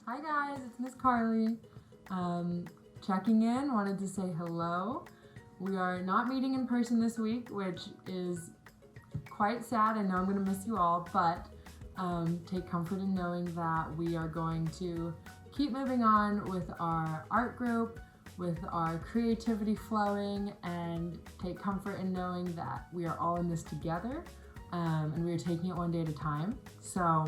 Hi guys, it's Miss Carly. Checking in, wanted to say hello. We are not meeting in person this week, which is quite sad. I know I'm going to miss you all, but take comfort in knowing that we are going to keep moving on with our art group, with our creativity flowing, and take comfort in knowing that we are all in this together, and we are taking it one day at a time. So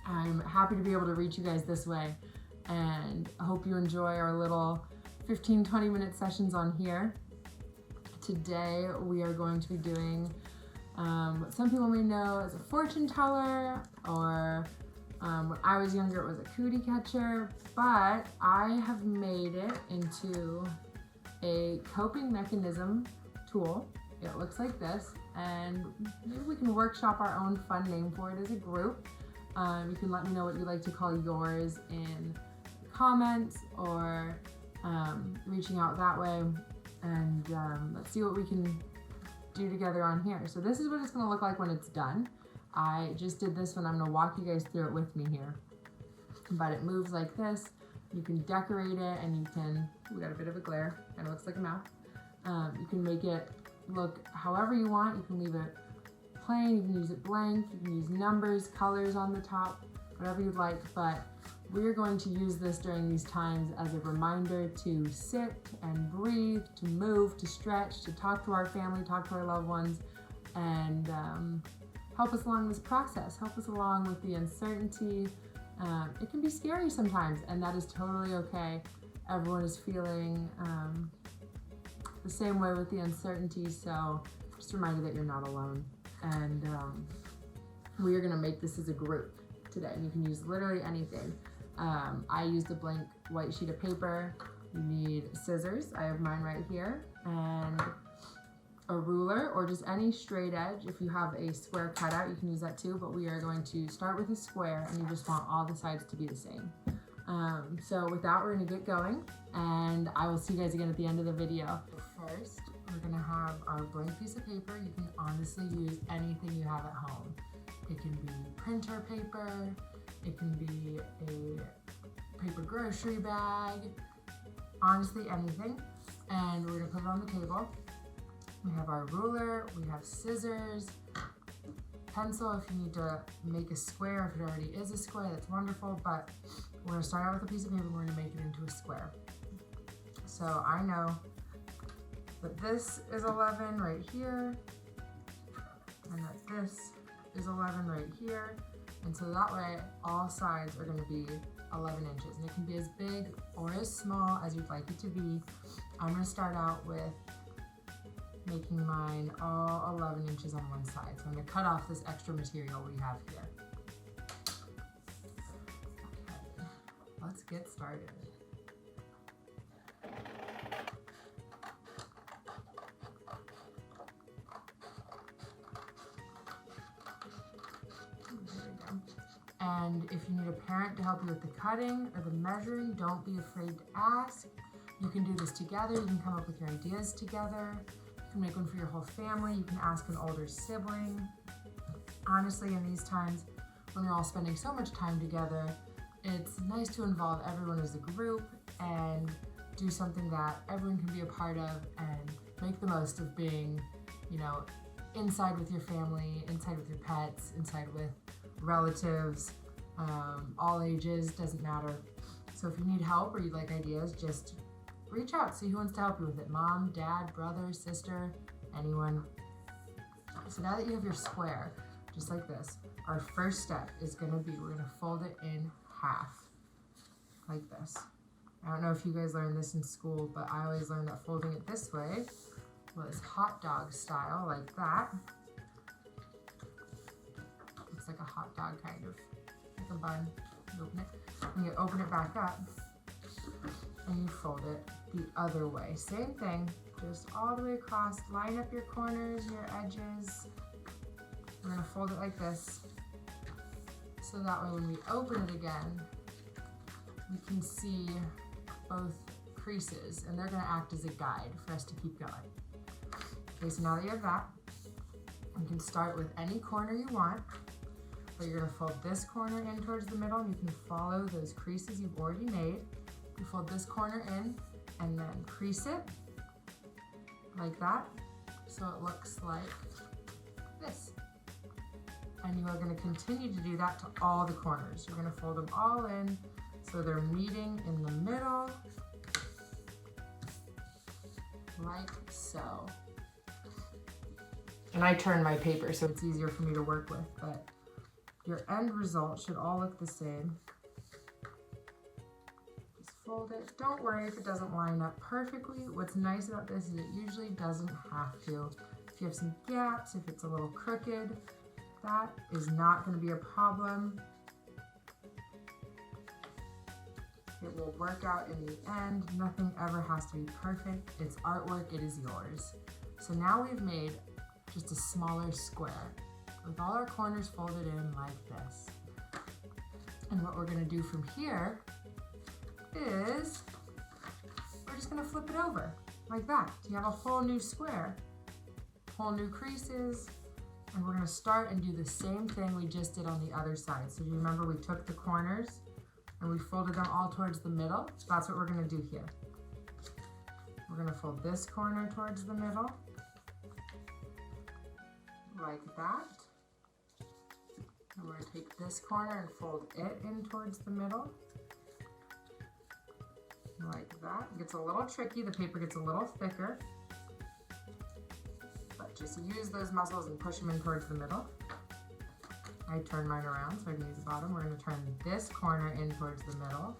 I'm happy to be able to reach you guys this way, and I hope you enjoy our little 15-20 minute sessions on here. Today we are going to be doing what some people may know as a fortune teller, or when I was younger it was a cootie catcher, but I have made it into a coping mechanism tool. It looks like this, and maybe we can workshop our own fun name for it as a group. You can let me know what you like to call yours in comments, or reaching out that way, and let's see what we can do together on here. So this is what it's going to look like when it's done. I just did this one. I'm going to walk you guys through it with me here. But it moves like this. You can decorate it, and you can, we got a bit of a glare, kind of looks like a mouth. You can make it look however you want. You can leave it plain, you can use it blank, you can use numbers, colors on the top, whatever you'd like, but we're going to use this during these times as a reminder to sit and breathe, to move, to stretch, to talk to our family, talk to our loved ones, and help us along this process, help us along with the uncertainty. It can be scary sometimes, and that is totally okay. Everyone is feeling the same way with the uncertainty, so just a reminder that you're not alone. And we are going to make this as a group today. You can use literally anything. I used a blank white sheet of paper. You need scissors, I have mine right here, and a ruler, or just any straight edge. If you have a square cutout, you can use that too, but we are going to start with a square, and you just want all the sides to be the same. So with that, we're going to get going, and I will see you guys again at the end of the video. First, we're going to have our blank piece of paper. You can honestly use anything you have at home. It can be printer paper, it can be a paper grocery bag, honestly anything. And we're going to put it on the table. We have our ruler, we have scissors, pencil if you need to make a square. If it already is a square, that's wonderful, but we're going to start out with a piece of paper and we're going to make it into a square. So I know that this is 11 right here, and that this is 11 right here, and so that way all sides are going to be 11 inches, and it can be as big or as small as you'd like it to be. I'm going to start out with making mine all 11 inches on one side, so I'm going to cut off this extra material we have here. Okay, let's get started. And if you need a parent to help you with the cutting or the measuring, don't be afraid to ask. You can do this together. You can come up with your ideas together. You can make one for your whole family. You can ask an older sibling. Honestly, in these times when we're all spending so much time together, it's nice to involve everyone as a group and do something that everyone can be a part of, and make the most of being, you know, inside with your family, inside with your pets, inside with relatives, all ages, doesn't matter. So if you need help or you'd like ideas, just reach out, see who wants to help you with it. Mom, dad, brother, sister, anyone. So now that you have your square, just like this, our first step is going to be, we're going to fold it in half, like this. I don't know if you guys learned this in school, but I always learned that folding it this way was hot dog style, like that. Looks like a hot dog, kind of, like a bun. You open it, and you open it back up, and you fold it the other way. Same thing, just all the way across. Line up your corners, your edges. We're gonna fold it like this, so that way when we open it again, we can see both creases, and they're gonna act as a guide for us to keep going. Okay, so now that you have that, you can start with any corner you want. So you're gonna fold this corner in towards the middle, and you can follow those creases you've already made. You fold this corner in and then crease it like that, so it looks like this. And you are gonna continue to do that to all the corners. You're gonna fold them all in so they're meeting in the middle, like so. And I turn my paper so it's easier for me to work with, but your end result should all look the same. Just fold it. Don't worry if it doesn't line up perfectly. What's nice about this is it usually doesn't have to. If you have some gaps, if it's a little crooked, that is not going to be a problem. It will work out in the end. Nothing ever has to be perfect. It's artwork, it is yours. So now we've made just a smaller square with all our corners folded in like this. And what we're gonna do from here is we're just gonna flip it over like that. So you have a whole new square, whole new creases, and we're gonna start and do the same thing we just did on the other side. So do you remember we took the corners and we folded them all towards the middle? That's what we're gonna do here. We're gonna fold this corner towards the middle, like that. And we're gonna take this corner and fold it in towards the middle, like that. It gets a little tricky, the paper gets a little thicker, but just use those muscles and push them in towards the middle. I turn mine around so I can use the bottom. We're gonna turn this corner in towards the middle,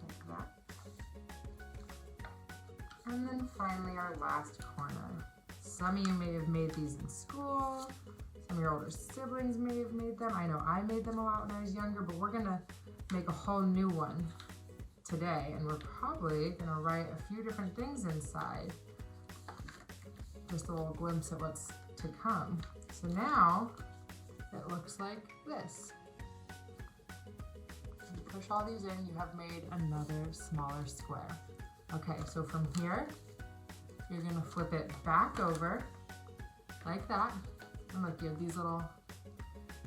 like that. And then finally our last corner. Some of you may have made these in school. Some of your older siblings may have made them. I know I made them a lot when I was younger, but we're gonna make a whole new one today, and we're probably gonna write a few different things inside. Just a little glimpse at what's to come. So now it looks like this. You push all these in, you have made another smaller square. Okay, so from here, you're gonna flip it back over like that. And look, you have these little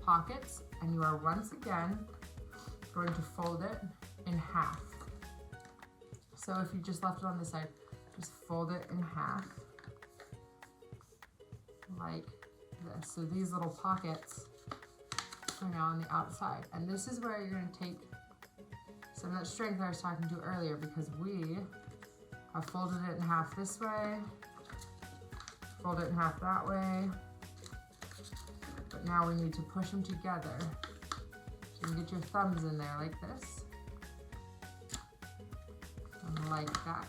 pockets, and you are once again going to fold it in half. So if you just left it on this side, just fold it in half like this. So these little pockets are now on the outside. And this is where you're gonna take some of that strength I was talking to earlier, because we have folded it in half this way, fold it in half that way, but now we need to push them together. So you can get your thumbs in there like this, and like that.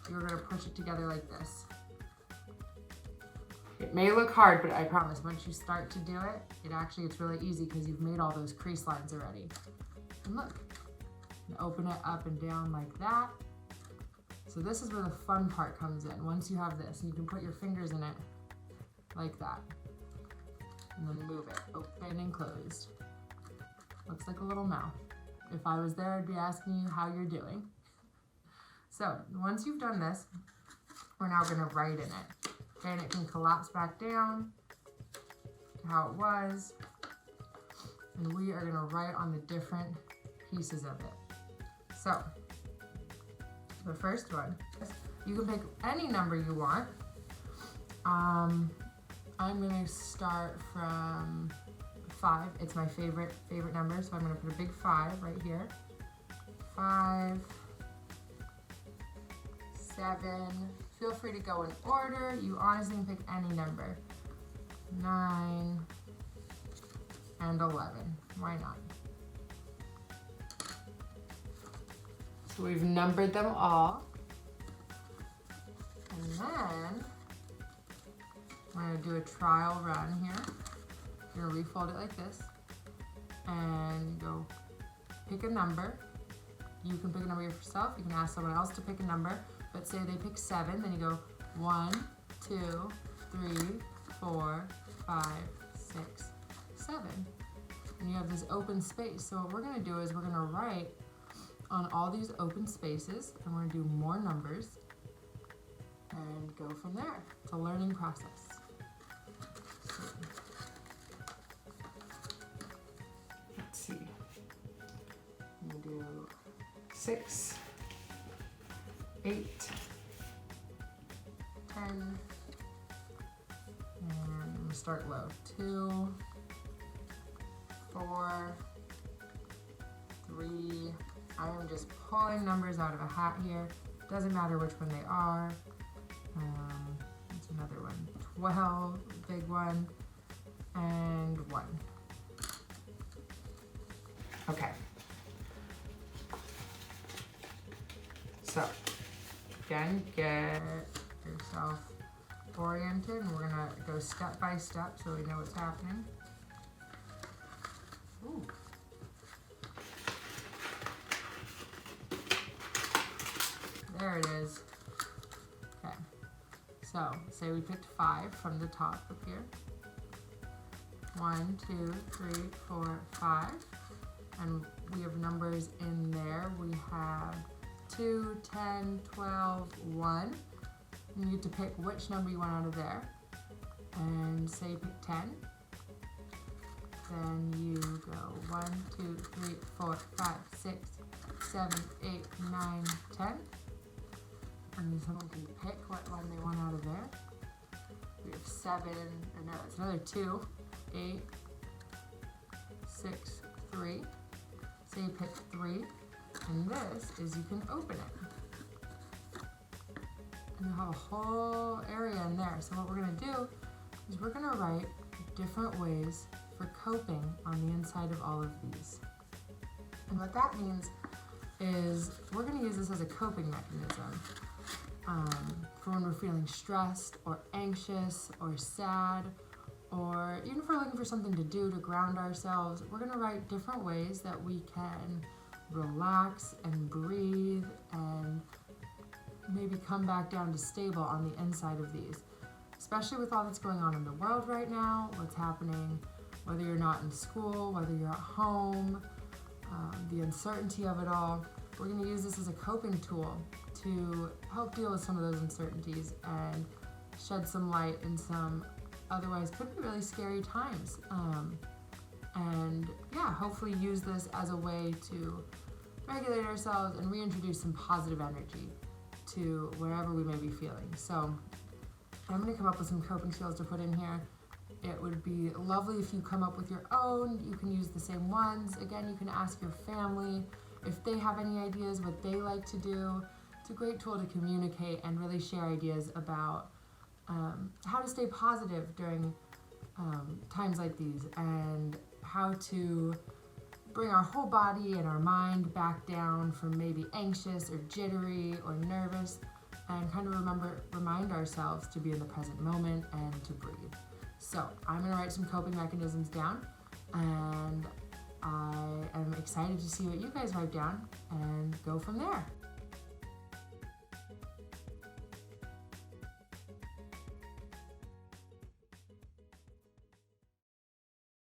You're gonna push it together like this. It may look hard, but I promise once you start to do it, it's really easy because you've made all those crease lines already. And look, you open it up and down like that. So this is where the fun part comes in. Once you have this, and you can put your fingers in it like that. And then move it, open and closed. Looks like a little mouth. If I was there, I'd be asking you how you're doing. So once you've done this, we're now gonna write in it. Okay, and it can collapse back down to how it was. And we are gonna write on the different pieces of it. So, the first one, you can pick any number you want. I'm gonna start from 5. It's my favorite number, so I'm gonna put a big 5 right here. 5, 7. Feel free to go in order. You honestly can pick any number. 9 and 11. Why not? So we've numbered them all. And then I'm gonna do a trial run here. You're gonna refold it like this and go pick a number. You can pick a number yourself. You can ask someone else to pick a number, but say they pick 7, then you go 1, 2, 3, 4, 5, 6, 7. And you have this open space. So what we're gonna do is we're gonna write on all these open spaces, and we're gonna do more numbers and go from there. It's a learning process. So 6, 8, 10, and I'm gonna start low. 2, 4, 3. I am just pulling numbers out of a hat here. Doesn't matter which one they are. That's another one. 12, big one, and 1. Okay. So, again, get yourself oriented, and we're gonna go step by step so we know what's happening. Ooh. There it is. Okay. So, say we picked 5 from the top up here. 1, 2, 3, 4, 5. And we have numbers in there. We have 2, 10, 12, 1. You need to pick which number you want out of there. And say you pick 10. Then you go 1, 2, 3, 4, 5, 6, 7, 8, 9, 10. And then someone can pick what one they want out of there. We have 7, or no, it's another 2, 8, 6, 3. Say you pick 3, and this is you can open it. And you have a whole area in there. So what we're gonna do is we're gonna write different ways for coping on the inside of all of these. And what that means is we're gonna use this as a coping mechanism. For when we're feeling stressed or anxious or sad, or even if we're looking for something to do to ground ourselves, we're gonna write different ways that we can relax and breathe and maybe come back down to stable on the inside of these. Especially with all that's going on in the world right now, what's happening, whether you're not in school, whether you're at home, the uncertainty of it all. We're gonna use this as a coping tool to help deal with some of those uncertainties and shed some light in some otherwise could be really scary times. And yeah, hopefully use this as a way to regulate ourselves and reintroduce some positive energy to wherever we may be feeling. So I'm gonna come up with some coping skills to put in here. It would be lovely if you come up with your own. You can use the same ones. Again, you can ask your family if they have any ideas, what they like to do. It's a great tool to communicate and really share ideas about how to stay positive during times like these, and how to bring our whole body and our mind back down from maybe anxious or jittery or nervous, and kind of remind ourselves to be in the present moment and to breathe. So I'm gonna write some coping mechanisms down, and I am excited to see what you guys write down and go from there.